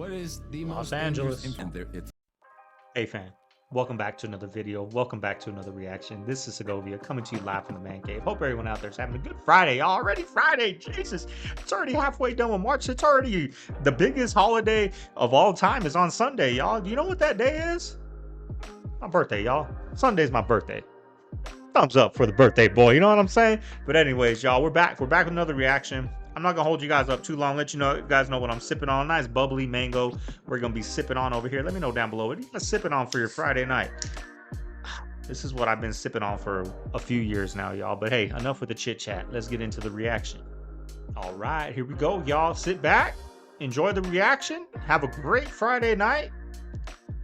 What is the Los most Angeles. dangerous? Hey fam, welcome back to another video. Welcome back to another reaction. This is Segovia coming to you live from the man cave. Hope everyone out there is having a good Friday. Y'all. Already Friday, Jesus. It's already halfway done with March. It's already the biggest holiday of all time is on Sunday, y'all. Do you know what that day is? My birthday, y'all. Sunday's my birthday. Thumbs up for the birthday boy, you know what I'm saying? But anyways, y'all, we're back. We're back with another reaction. I'm not gonna hold you guys up too long. Let you guys know what I'm sipping on. Nice bubbly mango. We're gonna be sipping on over here. Let me know down below. What are you guys sipping on for your Friday night? This is what I've been sipping on for a few years now, y'all. But hey, enough with the chit chat. Let's get into the reaction. All right, here we go, y'all. Sit back, enjoy the reaction. Have a great Friday night.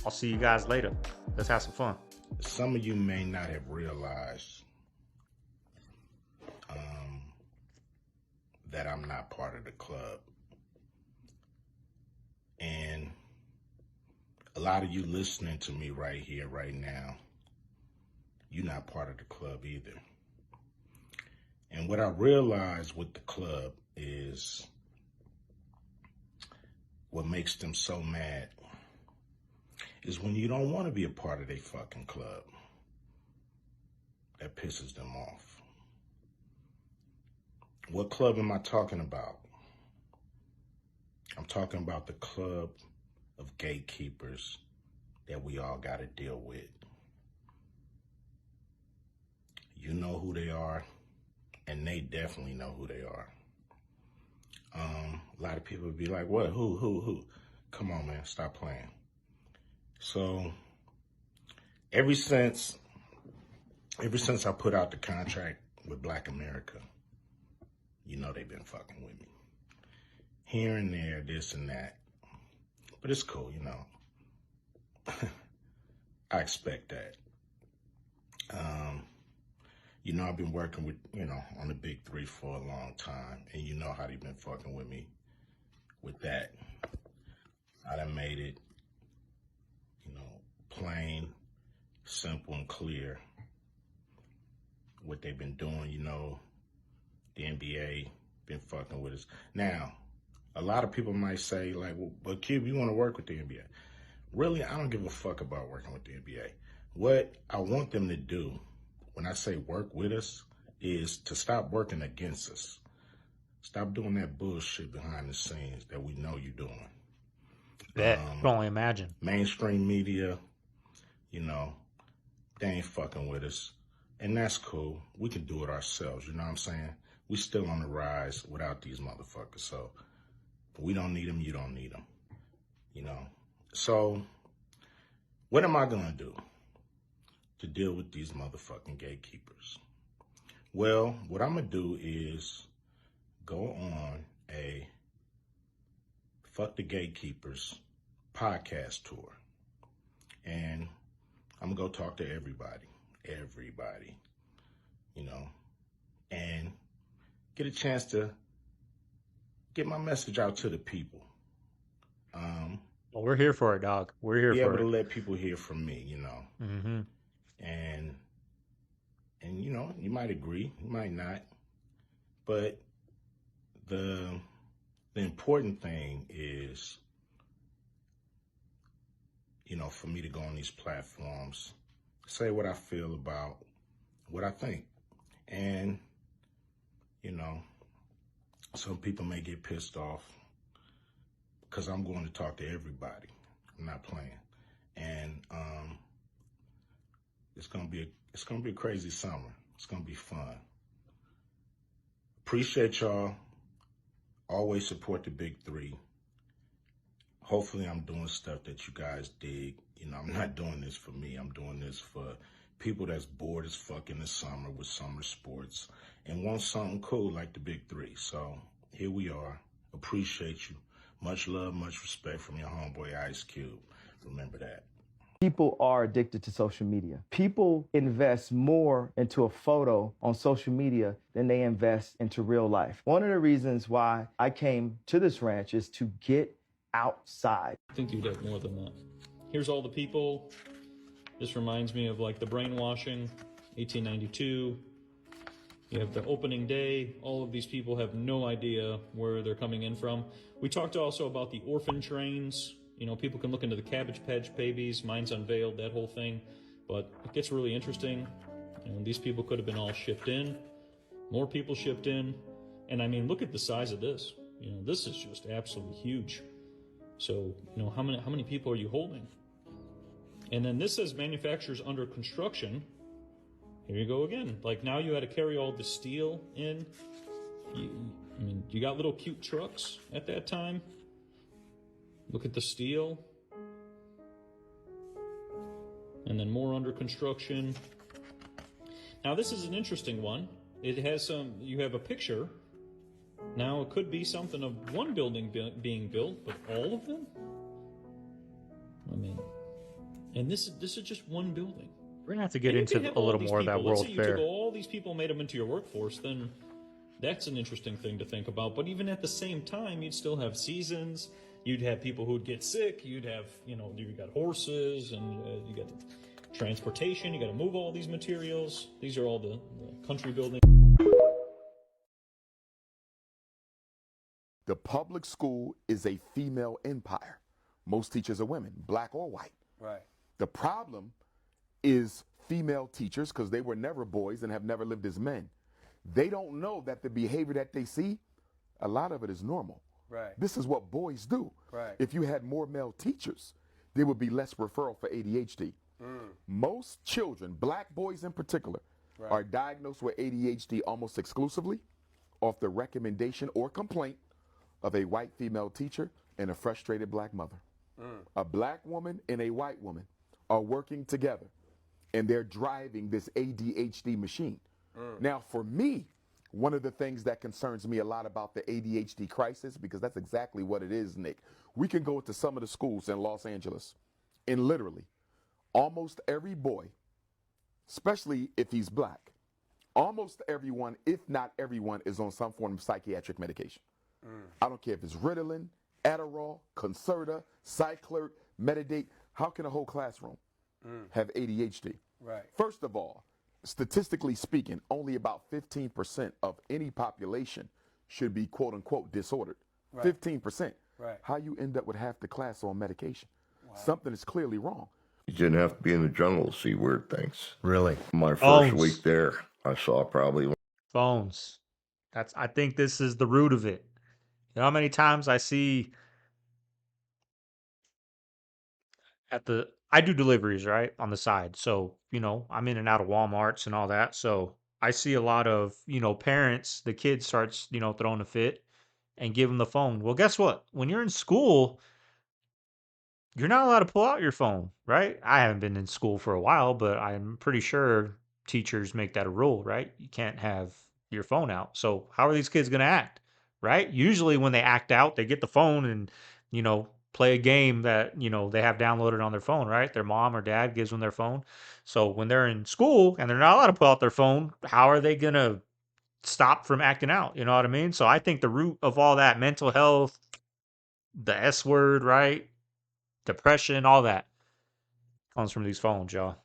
I'll see you guys later. Let's have some fun. Some of you may not have realized that I'm not part of the club. And a lot of you listening to me right here, right now, you're not part of the club either. And what I realized with the club is what makes them so mad is when you don't want to be a part of their fucking club. That pisses them off. What club am I talking about? I'm talking about the club of gatekeepers that we all got to deal with. You know who they are, and they definitely know who they are. A lot of people would be like, what, who? Come on, man, stop playing. So, ever since I put out the contract with Black America, you know they've been fucking with me. Here and there, this and that. But it's cool, you know. I expect that. You know, I've been working with, on the big three for a long time. And you know how they've been fucking with me with that. I done made it, plain, simple, and clear what they've been doing. The NBA been fucking with us. Now, a lot of people might say, like, well, but Cube, you want to work with the NBA. Really, I don't give a fuck about working with the NBA. What I want them to do, when I say work with us, is to stop working against us. Stop doing that bullshit behind the scenes that we know you're doing. Bet. I can only imagine. Mainstream media, they ain't fucking with us. And that's cool. We can do it ourselves, you know what I'm saying? We still on the rise without these motherfuckers. So we don't need them, you don't need them. So what am I gonna do to deal with these motherfucking gatekeepers? Well, what I'm gonna do is go on a Fuck the Gatekeepers podcast tour. And I'm gonna go talk to everybody, and get a chance to get my message out to the people. Well, we're here for it, dog. We're here for it. Be able to let people hear from me, Mm-hmm. And you might agree, you might not, but the important thing is, for me to go on these platforms, say what I feel about what I think. And, some people may get pissed off because I'm going to talk to everybody. I'm not playing. And it's gonna be a crazy summer. It's gonna be fun. Appreciate y'all. Always support the big three. Hopefully I'm doing stuff that you guys dig. I'm not doing this for me. I'm doing this for people that's bored as fuck in the summer with summer sports and want something cool like the big three. So here we are. Appreciate you. Much love, much respect from your homeboy Ice Cube. Remember that. People are addicted to social media. People invest more into a photo on social media than they invest into real life. One of the reasons why I came to this ranch is to get outside. I think you'd have more than that. Here's all the people. This reminds me of like the brainwashing, 1892. You have the opening day. All of these people have no idea where they're coming in from. We talked also about the orphan trains. You know, people can look into the Cabbage Patch Babies, Minds Unveiled, that whole thing. But it gets really interesting. You know, these people could have been all shipped in. More people shipped in. And I mean, look at the size of this. You know, this is just absolutely huge. So, you know, how many people are you holding? And then this says manufacturers under construction. Here you go again. Like, now you had to carry all the steel in. I mean, you got little cute trucks at that time. Look at the steel. And then more under construction. Now, this is an interesting one. It has you have a picture. Now, it could be something of one building being built, but all of them? I mean, and this is just one building. We're gonna have to get into a little more of that World Let's say Fair. you took all these people and made them into your workforce, then that's an interesting thing to think about. But even at the same time, you'd still have seasons. You'd have people who'd get sick. You'd have, you know, you got horses and you got transportation. You got to move all these materials. These are all the country building. The public school is a female empire. Most teachers are women, black or white. Right. The problem is female teachers, because they were never boys and have never lived as men. They don't know that the behavior that they see, a lot of it is normal. Right. This is what boys do. Right. If you had more male teachers, there would be less referral for ADHD. Most children, black boys in particular, are diagnosed with ADHD almost exclusively off the recommendation or complaint of a white female teacher and a frustrated black mother. A black woman and a white woman are working together, and they're driving this ADHD machine. Now, for me, one of the things that concerns me a lot about the ADHD crisis, because that's exactly what it is, Nick. We can go to some of the schools in Los Angeles, and literally, almost every boy, especially if he's black, almost everyone, if not everyone, is on some form of psychiatric medication. I don't care if it's Ritalin, Adderall, Concerta, Cyclert, Metadate. How can a whole classroom have ADHD? Right. First of all, statistically speaking, only about 15% of any population should be quote unquote disordered. 15%. Right. How you end up with half the class on medication? Something is clearly wrong. You didn't have to be in the jungle to see weird things. Really? My Phones. first week there, I saw probably Phones. I think this is the root of it. You know how many times I see I do deliveries, right, on the side. So, you know, I'm in and out of Walmarts and all that. So I see a lot of, you know, parents, the kid starts, you know, throwing a fit and give them the phone. Well, guess what? When you're in school, you're not allowed to pull out your phone, right? I haven't been in school for a while, but I'm pretty sure teachers make that a rule, right? You can't have your phone out. So how are these kids going to act, right? Usually when they act out, they get the phone and, you know, play a game that, you know, they have downloaded on their phone, right? Their mom or dad gives them their phone. So when they're in school and they're not allowed to pull out their phone, how are they going to stop from acting out? You know what I mean? So I think the root of all that mental health, the S word, right? Depression, all that comes from these phones, y'all.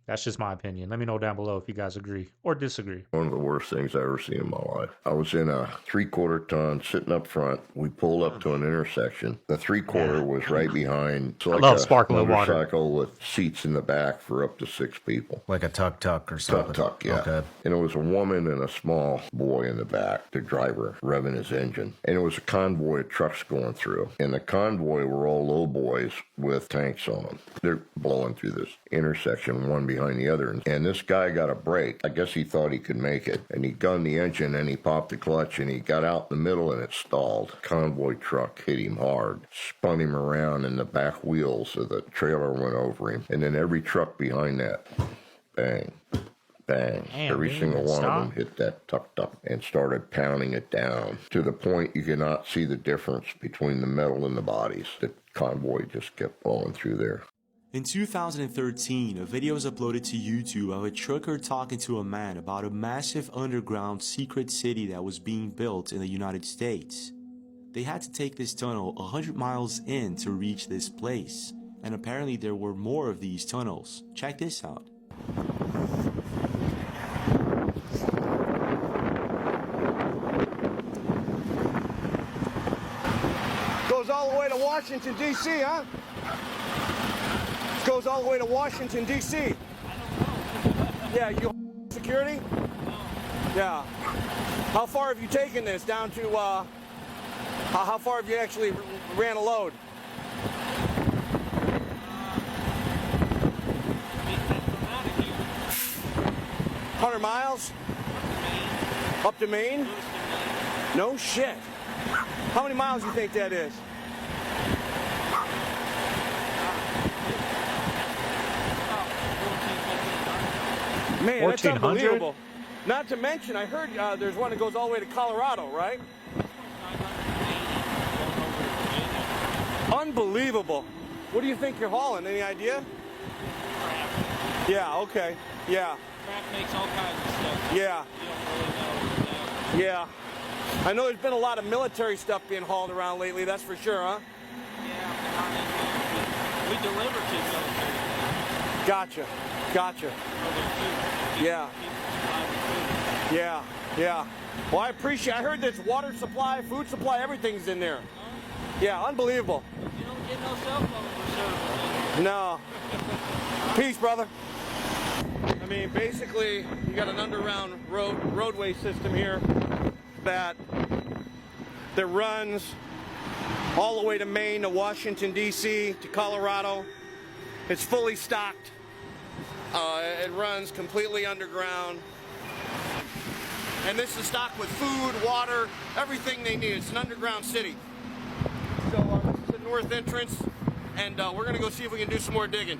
That's just my opinion. Let me know down below if you guys agree or disagree. one of the worst things I ever seen in my life. I was in a 3/4 ton sitting up front. We pulled up to an intersection. The 3/4 was right behind. It's like love a sparkling water. motorcycle with seats in the back for up to 6 people. Like a tuk-tuk or something? Tuk-tuk, yeah. Okay. And it was a woman and a small boy in the back, the driver revving his engine. And it was a convoy of trucks going through. And the convoy were all low boys with tanks on them. They're blowing through this intersection, one behind the other. And this guy got a break. I guess he thought he could make it. And he gunned the engine and he popped the clutch and he got out in the middle and it stalled. Convoy truck hit him hard, spun him around, and the back wheels of the trailer went over him. And then every truck behind that, bang, bang. Damn, Every dude, single that one of them stopped? hit that tuk-tuk and started pounding it down to the point you could not see the difference between the metal and the bodies. The convoy just kept blowing through there. In 2013, a video was uploaded to YouTube of a trucker talking to a man about a massive underground secret city that was being built in the United States. They had to take this tunnel 100 miles in to reach this place, and apparently there were more of these tunnels. Check this out. Washington, D.C., huh? This goes all the way to Washington, D.C. Yeah, you security? Yeah. How far have you taken this down to, how far have you actually ran a load? From 100 miles? Up to Maine? No shit. How many miles do you think that is? Man, that's 1400? unbelievable. Not to mention, I heard there's one that goes all the way to Colorado, right? Unbelievable. What do you think you're hauling? Any idea? Yeah, okay. Yeah. Craft makes all kinds of stuff. Yeah. You don't really know. Yeah. I know there's been a lot of military stuff being hauled around lately, that's for sure, huh? Yeah, we deliver to military. Gotcha. Gotcha. Yeah. Yeah. Yeah. Well, I appreciate I heard there's water supply, food supply, everything's in there. Yeah, unbelievable. You don't get no cell phone for service. No. Peace, brother. I mean, basically, you got an underground roadway system here that runs all the way to Maine, to Washington, D.C., to Colorado. It's fully stocked. It runs completely underground. And this is stocked with food, water, everything they need. It's an underground city. So this is the north entrance, and we're going to go see if we can do some more digging.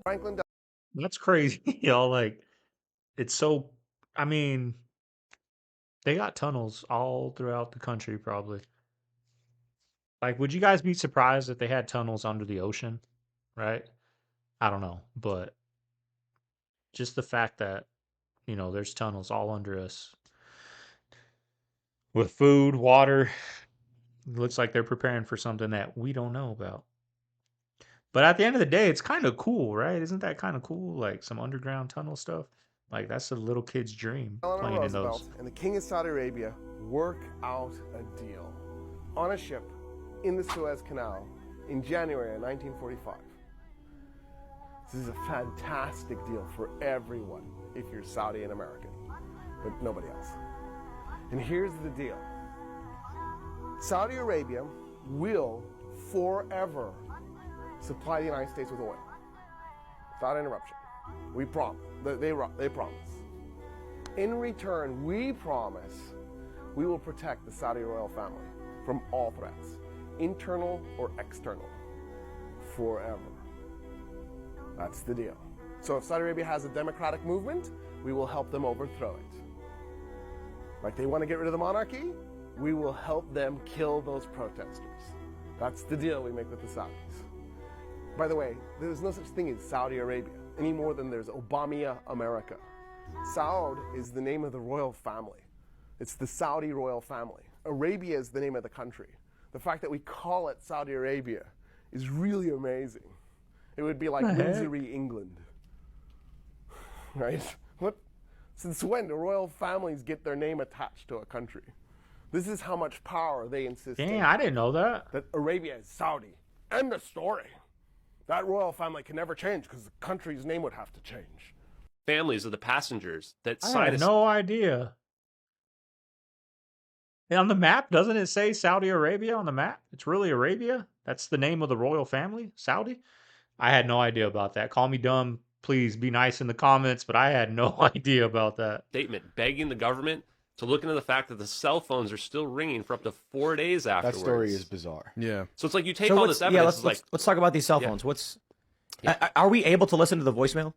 Franklin. That's crazy, y'all. Like, it's so. I mean, they got tunnels all throughout the country, probably. Like, would you guys be surprised if they had tunnels under the ocean? Right? I don't know, but just the fact that there's tunnels all under us with food, water. It looks like they're preparing for something that we don't know about. But at the end of the day, it's kind of cool, right? Isn't that kind of cool? Like some underground tunnel stuff. Like that's a little kid's dream playing in those. And the King of Saudi Arabia work out a deal on a ship in the Suez Canal in January of 1945. This is a fantastic deal for everyone if you're Saudi and American, but nobody else. And here's the deal. Saudi Arabia will forever supply the United States with oil without interruption. We promise. They promise. In return, we promise we will protect the Saudi royal family from all threats, internal or external, forever. That's the deal. So if Saudi Arabia has a democratic movement, we will help them overthrow it. Like they want to get rid of the monarchy, we will help them kill those protesters. That's the deal we make with the Saudis. By the way, there's no such thing as Saudi Arabia any more than there's Obama America. Saud is the name of the royal family. It's the Saudi royal family. Arabia is the name of the country. The fact that we call it Saudi Arabia is really amazing. It would be like Windsor-y, England. Right? What? Since when do royal families get their name attached to a country? This is how much power they insist Dang, I didn't know that. That Arabia is Saudi. End of story. That royal family can never change because the country's name would have to change. Families of the passengers that I signed had no idea. And on the map, doesn't it say Saudi Arabia on the map? It's really Arabia? That's the name of the royal family? Saudi? I had no idea about that. Call me dumb. Please be nice in the comments, but I had no idea about that. statement begging the government to look into the fact that the cell phones are still ringing for up to 4 days afterwards. That story is bizarre. Yeah. So it's like you take all this evidence. Yeah, let's talk about these cell phones. Are we able to listen to the voicemail?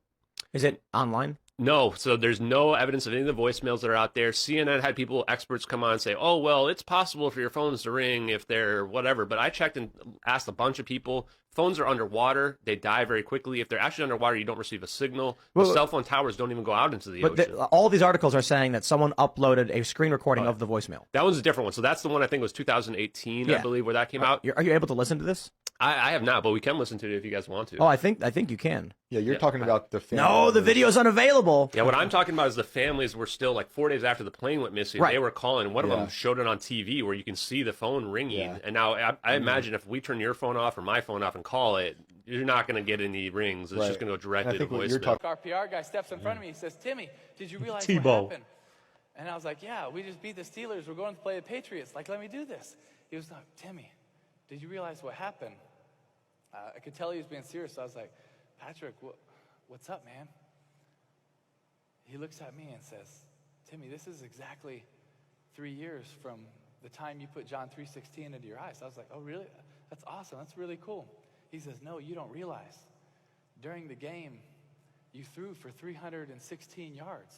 Is it online? No, so there's no evidence of any of the voicemails that are out there. CNN had experts come on and say, oh, well, it's possible for your phones to ring if they're whatever. But I checked and asked a bunch of people. Phones are underwater. They die very quickly. If they're actually underwater, you don't receive a signal. The cell phone towers don't even go out into the ocean. All these articles are saying that someone uploaded a screen recording of the voicemail. That one's a different one. So that's the one I think was 2018, I believe, where that came out. Are you able to listen to this? I have not, but we can listen to it if you guys want to. Oh, I think you can. Yeah, you're talking about the family. No, the video's unavailable. Yeah, what I'm talking about is the families were still like 4 days after the plane went missing. Right. They were calling. One of them showed it on TV where you can see the phone ringing. And now I imagine if we turn your phone off or my phone off and call it, you're not going to get any rings. It's just going to go directly to voicemail. Our PR guy steps in front of me. He says, Timmy, did you realize what happened? And I was like, yeah, we just beat the Steelers. We're going to play the Patriots. Like, let me do this. He was like, Timmy, did you realize what happened? I could tell he was being serious. So I was like, Patrick, what's up, man? He looks at me and says, Timmy, this is exactly 3 years from the time you put John 3:16 into your eyes. I was like, oh, really? That's awesome. That's really cool. He says, no, you don't realize. During the game, you threw for 316 yards.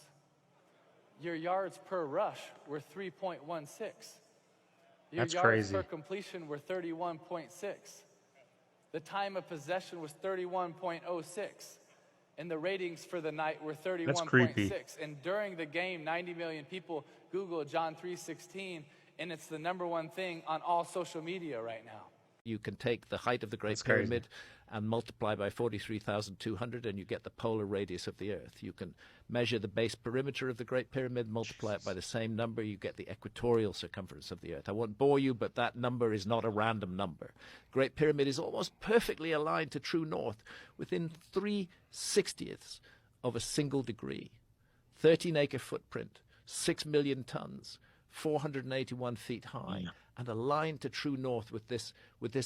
Your yards per rush were 3.16. Your That's yards crazy. per completion were 31.6. The time of possession was 31.06. And the ratings for the night were 31.6. And during the game, 90 million people Googled John 3:16, and it's the #1 thing on all social media right now. You can take the height of the Great Pyramid and multiply by 43,200 and you get the polar radius of the Earth. You can measure the base perimeter of the Great Pyramid, multiply it by the same number, you get the equatorial circumference of the Earth. I won't bore you, but that number is not a random number. Great Pyramid is almost perfectly aligned to true north within 3/60ths of a single degree. 13-acre footprint, 6 million tons, 481 feet high. And aligned to true north with this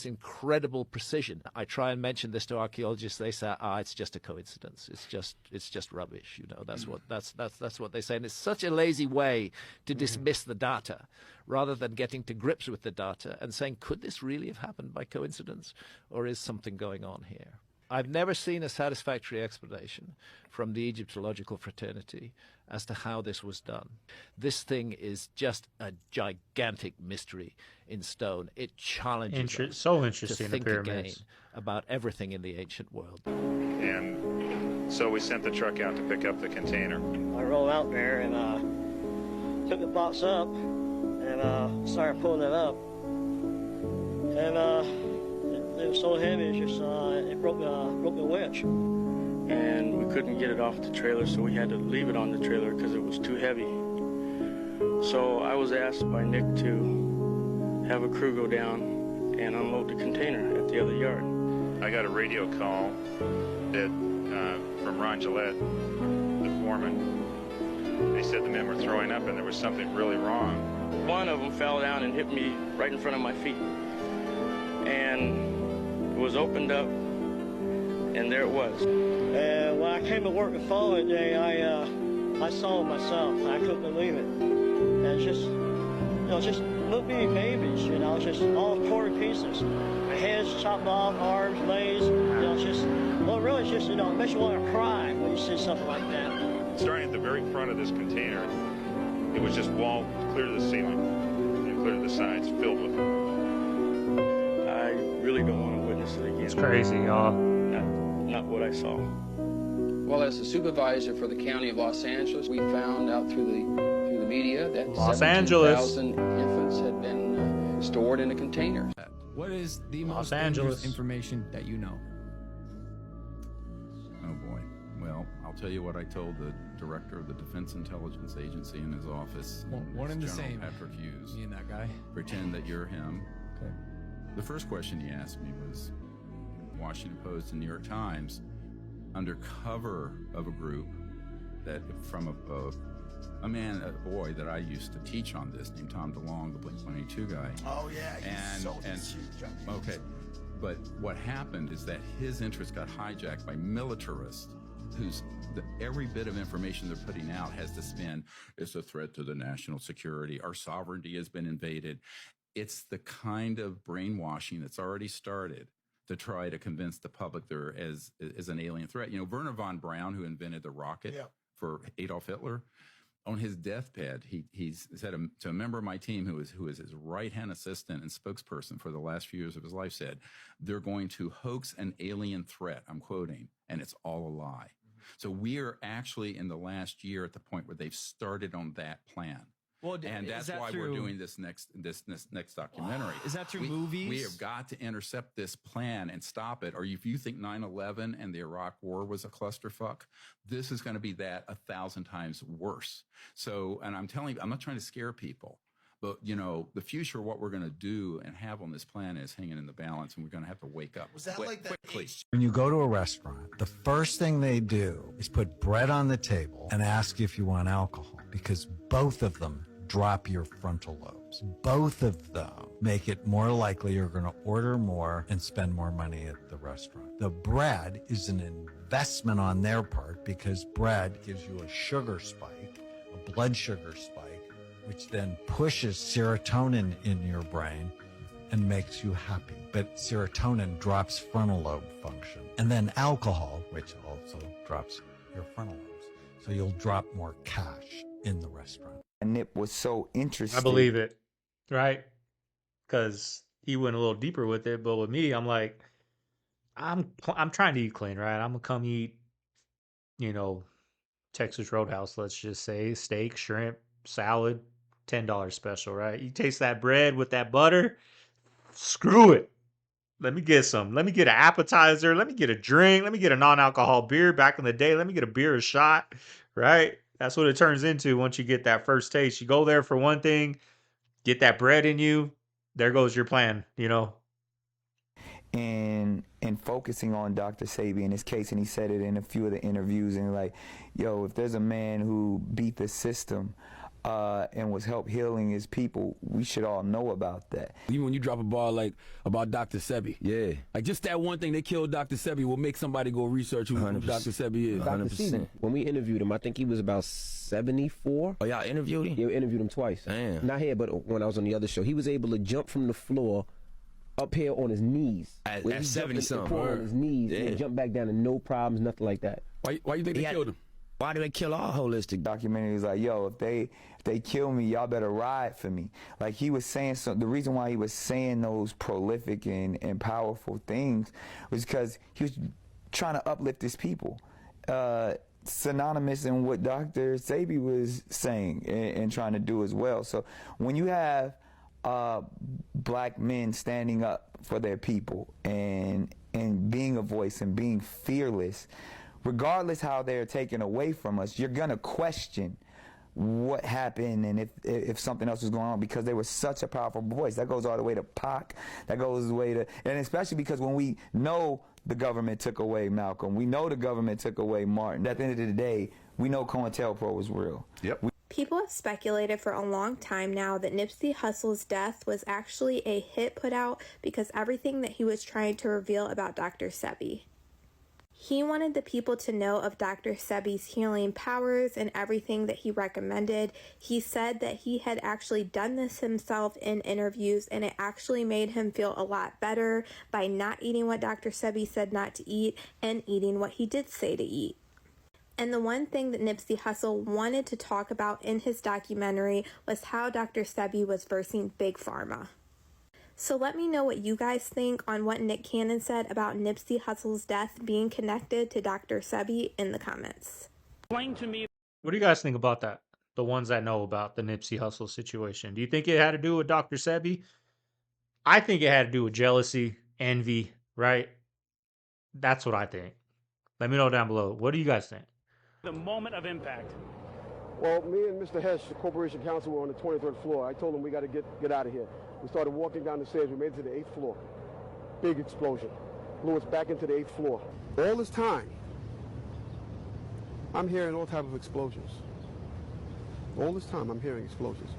incredible precision. I try and mention this to archaeologists. They say, it's just a coincidence. It's just rubbish. You know, that's what they say. And it's such a lazy way to dismiss the data, rather than getting to grips with the data and saying, could this really have happened by coincidence, or is something going on here? I've never seen a satisfactory explanation from the Egyptological fraternity as to how this was done. This thing is just a gigantic mystery in stone. It challenges us to think again about everything in the ancient world. And so we sent the truck out to pick up the container. I rolled out there and took the box up and started pulling it up. And it was so heavy, it broke the winch. And we couldn't get it off the trailer, so we had to leave it on the trailer because it was too heavy. So I was asked by Nick to have a crew go down and unload the container at the other yard. I got a radio call from Ron Gillette, the foreman. They said the men were throwing up and there was something really wrong. One of them fell down and hit me right in front of my feet. And it was opened up, and there it was. And when I came to work the following day, I saw it myself. I couldn't believe it. And it's just, just little bitty babies, just all quarter pieces. Their heads chopped off, arms, legs, really it's just, it makes you want to cry when you see something like that. Starting at the very front of this container, it was just wall clear to the ceiling, and clear to the sides, filled with them. I really don't want to witness it again. It's crazy, y'all. Not what I saw. Well, as the supervisor for the county of Los Angeles, we found out through the media that 17,000 infants had been stored in a container. What is the most dangerous information that you know? Oh boy. Well, I'll tell you what I told the director of the Defense Intelligence Agency in his office. One and the General same. Patrick Hughes. Me and that guy. Pretend that you're him. Okay. The first question he asked me was, Washington Post and New York Times, under cover of a group that from a boy that I used to teach on this named Tom DeLong, the Blink-182 guy. Oh yeah, okay. But what happened is that his interest got hijacked by militarists whose every bit of information they're putting out has to spin, it's a threat to the national security, our sovereignty has been invaded. It's the kind of brainwashing that's already started to try to convince the public there as an alien threat. You know, Werner von Braun, who invented the rocket, for Adolf Hitler. On his deathbed, he said to a member of my team who is his right-hand assistant and spokesperson for the last few years of his life, said, they're going to hoax an alien threat, I'm quoting, and it's all a lie. So we are actually in the last year at the point where they've started on that plan. Well, and that's why we're doing this next documentary. Is that through movies? We have got to intercept this plan and stop it. Or if you think 9/11 and the Iraq War was a clusterfuck, this is going to be that 1,000 times worse. So, and I'm telling you, I'm not trying to scare people, but you know, the future, what we're going to do and have on this plan is hanging in the balance, and we're going to have to wake up quickly. When you go to a restaurant, the first thing they do is put bread on the table and ask if you want alcohol, because both of them drop your frontal lobes. Both of them make it more likely you're going to order more and spend more money at the restaurant. The bread is an investment on their part because bread gives you a sugar spike, a blood sugar spike, which then pushes serotonin in your brain and makes you happy. But serotonin drops frontal lobe function. And then alcohol, which also drops your frontal lobes. So you'll drop more cash in the restaurant. Nip was so interesting. I believe it, right? Because he went a little deeper with it, but with me, I'm like, I'm trying to eat clean, right? I'm gonna come eat, you know, Texas Roadhouse. Let's just say steak, shrimp, salad, $10 special, right? You taste that bread with that butter. Screw it. Let me get some. Let me get an appetizer. Let me get a drink. Let me get a non-alcohol beer. Back in the day, let me get a beer a shot, right? That's what it turns into once you get that first taste. You go there for one thing, get that bread in you, there goes your plan, you know? And focusing on Dr. Sebi in his case, and he said it in a few of the interviews, and like, yo, if there's a man who beat the system and was help healing his people, we should all know about that. Even when you drop a ball like about Dr. Sebi, yeah, like just that one thing, they killed Dr. Sebi, will make somebody go research who Dr. Sebi is. 100%. When we interviewed him, I think he was about 74. Oh, y'all interviewed him? Yeah, we interviewed him twice. Damn. Not here, but when I was on the other show, he was able to jump from the floor up here on his knees. At 70-something. On his knees and jump back down and no problems, nothing like that. Why you think they killed him? Why do they kill all holistic documentaries? Like, yo, if they kill me, y'all better ride for me. Like he was saying, so the reason why he was saying those prolific and powerful things was because he was trying to uplift his people. Synonymous in what Dr. Sebi was saying and trying to do as well. So when you have black men standing up for their people and being a voice and being fearless, regardless how they're taken away from us, you're gonna question what happened and if something else was going on, because they were such a powerful voice. That goes all the way to Pac, that goes all the way to, and especially because when we know the government took away Malcolm, we know the government took away Martin, at the end of the day, we know COINTELPRO was real. Yep. People have speculated for a long time now that Nipsey Hussle's death was actually a hit put out because everything that he was trying to reveal about Dr. Sebi. He wanted the people to know of Dr. Sebi's healing powers and everything that he recommended. He said that he had actually done this himself in interviews, and it actually made him feel a lot better by not eating what Dr. Sebi said not to eat and eating what he did say to eat. And the one thing that Nipsey Hussle wanted to talk about in his documentary was how Dr. Sebi was versing Big Pharma. So let me know what you guys think on what Nick Cannon said about Nipsey Hussle's death being connected to Dr. Sebi in the comments. Explain to me. What do you guys think about that? The ones that know about the Nipsey Hussle situation. Do you think it had to do with Dr. Sebi? I think it had to do with jealousy, envy, right? That's what I think. Let me know down below. What do you guys think? The moment of impact. Well, me and Mr. Hesh, the corporation counsel, were on the 23rd floor. I told him we got to get out of here. We started walking down the stairs. We made it to the 8th floor. Big explosion. Blew us back into the 8th floor. All this time, I'm hearing all types of explosions. All this time, I'm hearing explosions.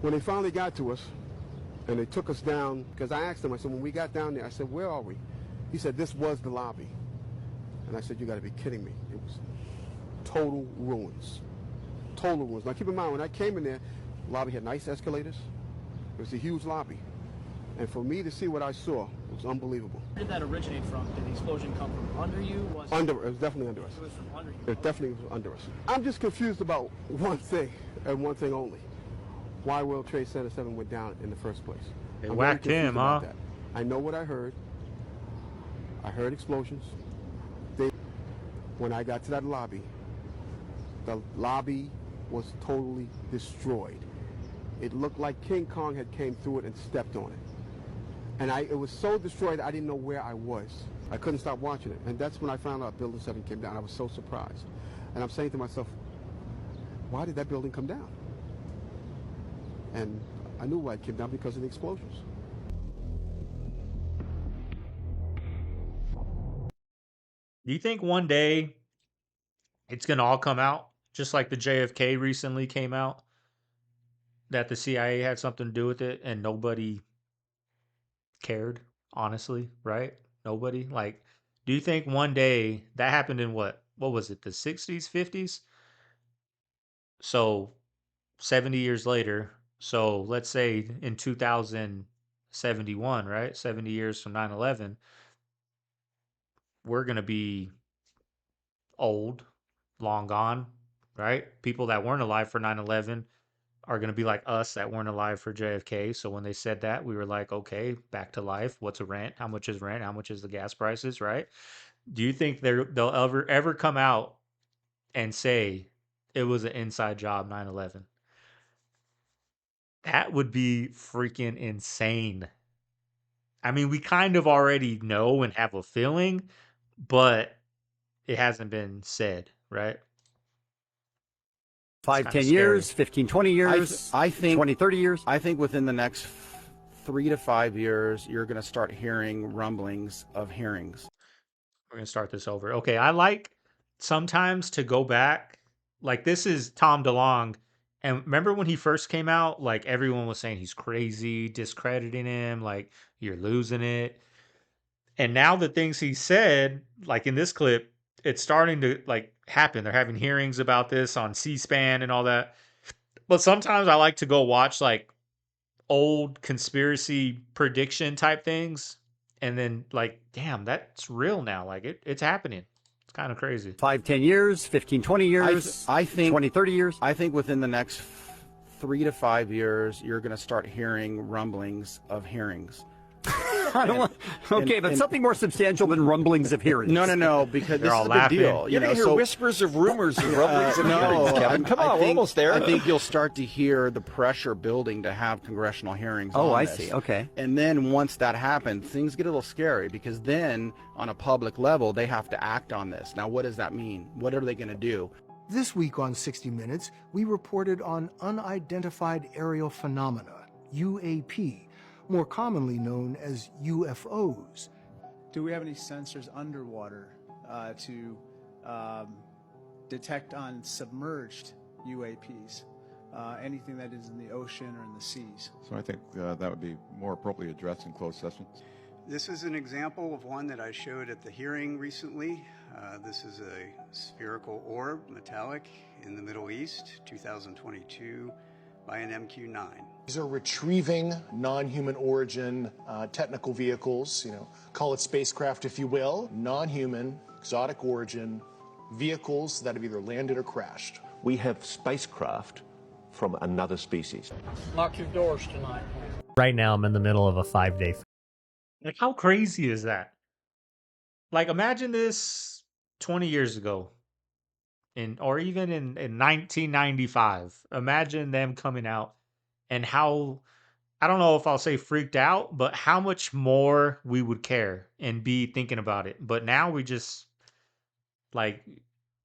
When they finally got to us, and they took us down, because I asked them, I said, when we got down there, I said, where are we? He said, this was the lobby. And I said, you got to be kidding me. It was total ruins. Total ruins. Now, keep in mind, when I came in there, the lobby had nice escalators. It was a huge lobby. And for me to see what I saw, it was unbelievable. Where did that originate from? Did the explosion come from under you? It was definitely under us. It was from under you. It definitely was under us. I'm just confused about one thing, and one thing only. Why World Trade Center 7 went down in the first place. They I'm whacked very confused him, about huh? that. I know what I heard. I heard explosions. When I got to that lobby, the lobby was totally destroyed. It looked like King Kong had came through it and stepped on it. And it was so destroyed, I didn't know where I was. I couldn't stop watching it. And that's when I found out Building 7 came down. I was so surprised. And I'm saying to myself, why did that building come down? And I knew why it came down, because of the explosions. Do you think one day it's going to all come out, just like the JFK recently came out, that the CIA had something to do with it and nobody cared, honestly, right? Nobody. Like, do you think one day that happened in what was it, the 60s, 50s? So 70 years later, so let's say in 2071, right? 70 years from 9/11, we're going to be old, long gone, right? People that weren't alive for 9/11 are going to be like us that weren't alive for JFK. So when they said that, we were like, okay, back to life. What's a rent? How much is rent? How much is the gas prices, right? Do you think they'll ever come out and say it was an inside job, 9/11? That would be freaking insane. I mean, we kind of already know and have a feeling, but it hasn't been said, right? 5, 10 years, 15, 20 years, I think 20, 30 years. I think within the next 3 to 5 years, you're going to start hearing rumblings of hearings. We're going to start this over. Okay, I like sometimes to go back. Like, this is Tom DeLonge. And remember when he first came out, like, everyone was saying he's crazy, discrediting him, like, you're losing it. And now the things he said, like in this clip, it's starting to like happen. They're having hearings about this on C-SPAN and all that. But sometimes I like to go watch like old conspiracy prediction type things. And then like, damn, that's real now. Like it's happening. It's kind of crazy. 5, 10 years, 15, 20 years, I think 20, 30 years. I think within the next 3 to 5 years, you're going to start hearing rumblings of hearings. I don't want, okay, but something more substantial than rumblings of hearings. No, because this is a big deal. You're going to hear whispers of rumors and rumblings of hearings, Kevin. Come on, we're almost there. I think you'll start to hear the pressure building to have congressional hearings on I this. see, okay. And then once that happens, things get a little scary because then on a public level, they have to act on this. Now, what does that mean? What are they going to do? This week on 60 Minutes, we reported on unidentified aerial phenomena, UAP, more commonly known as UFOs. Do we have any sensors underwater to detect on submerged UAPs, anything that is in the ocean or in the seas? So I think that would be more appropriately addressed in closed session. This is an example of one that I showed at the hearing recently. This is a spherical orb, metallic, in the Middle East, 2022, by an MQ-9. These are retrieving non-human origin technical vehicles, call it spacecraft if you will, non-human, exotic origin vehicles that have either landed or crashed. We have spacecraft from another species. Lock your doors tonight. Right now, I'm in the middle of a 5-day. Like, how crazy is that? Like, imagine this 20 years ago, or even in 1995. Imagine them coming out and how, I don't know if I'll say freaked out, but how much more we would care and be thinking about it. But now we just, like,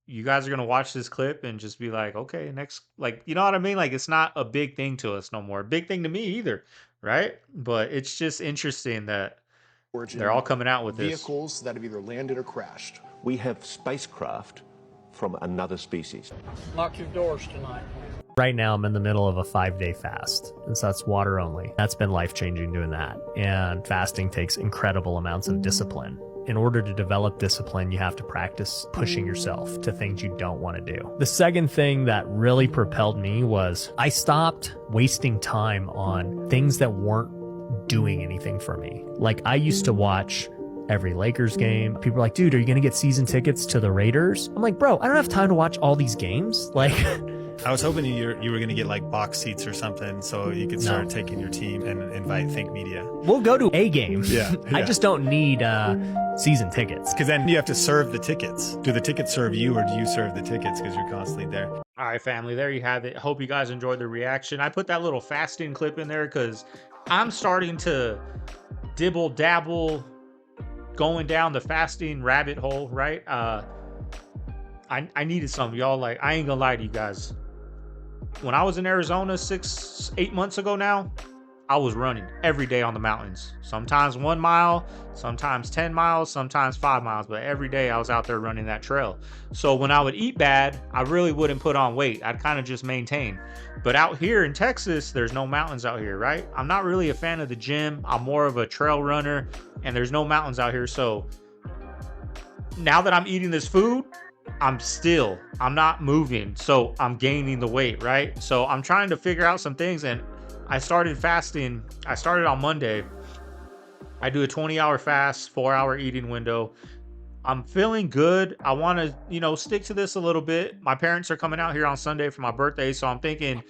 you guys are going to watch this clip and just be like, okay, next, like, you know what I mean? Like, it's not a big thing to us no more. Big thing to me either, right? But it's just interesting that they're all coming out with this. Vehicles that have either landed or crashed. We have spacecraft from another species. Lock your doors tonight. Right now, I'm in the middle of a 5-day fast, and so that's water only. That's been life-changing doing that. And fasting takes incredible amounts of discipline. In order to develop discipline, you have to practice pushing yourself to things you don't want to do. The second thing that really propelled me was I stopped wasting time on things that weren't doing anything for me. Like, I used to watch every Lakers game. People are like, dude, are you going to get season tickets to the Raiders? I'm like, bro, I don't have time to watch all these games. Like, I was hoping you were going to get like box seats or something so you could start taking your team and invite Think Media. We'll go to a game. Yeah. I just don't need season tickets. Because then you have to serve the tickets. Do the tickets serve you, or do you serve the tickets because you're constantly there? All right, family, there you have it. Hope you guys enjoyed the reaction. I put that little fasting clip in there because I'm starting to dibble dabble going down the fasting rabbit hole, right? I needed something, y'all. Like, I ain't gonna lie to you guys. When I was in Arizona 6-8 months ago now, I was running every day on the mountains. Sometimes 1 mile, sometimes 10 miles, sometimes 5 miles, but every day I was out there running that trail. So when I would eat bad, I really wouldn't put on weight. I'd kind of just maintain. But out here in Texas, there's no mountains out here, right? I'm not really a fan of the gym. I'm more of a trail runner, and there's no mountains out here. So now that I'm eating this food, I'm not moving, so I'm gaining the weight, right? So I'm trying to figure out some things, and I started fasting. I started on Monday. I do a 20-hour fast, 4-hour eating window. I'm feeling good. I want to, stick to this a little bit. My parents are coming out here on Sunday for my birthday, so I'm thinking,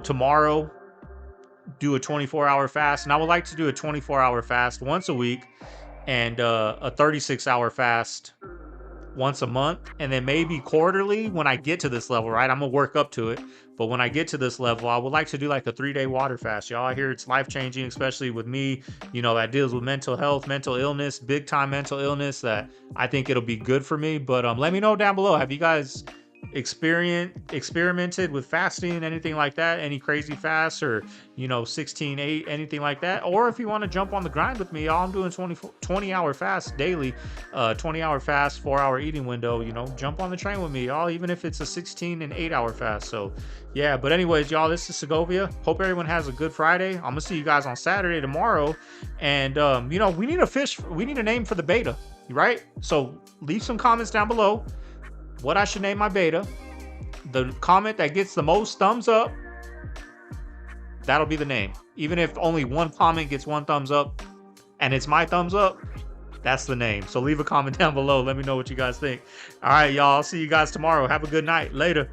tomorrow do a 24-hour fast, and I would like to do a 24-hour fast once a week and a 36-hour fast once a month, and then maybe quarterly when I get to this level, right? I'm gonna work up to it, but when I get to this level, I would like to do like a 3-day water fast, y'all. I hear it's life-changing, especially with me, that deals with mental health, mental illness, big time mental illness, that I think it'll be good for me. But let me know down below, have you guys experimented with fasting, anything like that, any crazy fasts, or 16-8, anything like that? Or if you want to jump on the grind with me, y'all, I'm doing 20-hour fast daily, 20-hour fast, 4-hour eating window. Jump on the train with me, y'all, even if it's a 16 and 8-hour fast. So yeah, but anyways, y'all, this is Segovia. Hope everyone has a good Friday. I'm gonna see you guys on Saturday tomorrow, and we need a name for the beta, right? So leave some comments down below what I should name my beta. The comment that gets the most thumbs up, that'll be the name. Even if only one comment gets 1 thumbs up and it's my thumbs up, that's the name. So leave a comment down below. Let me know what you guys think. All right, y'all. I'll see you guys tomorrow. Have a good night. Later.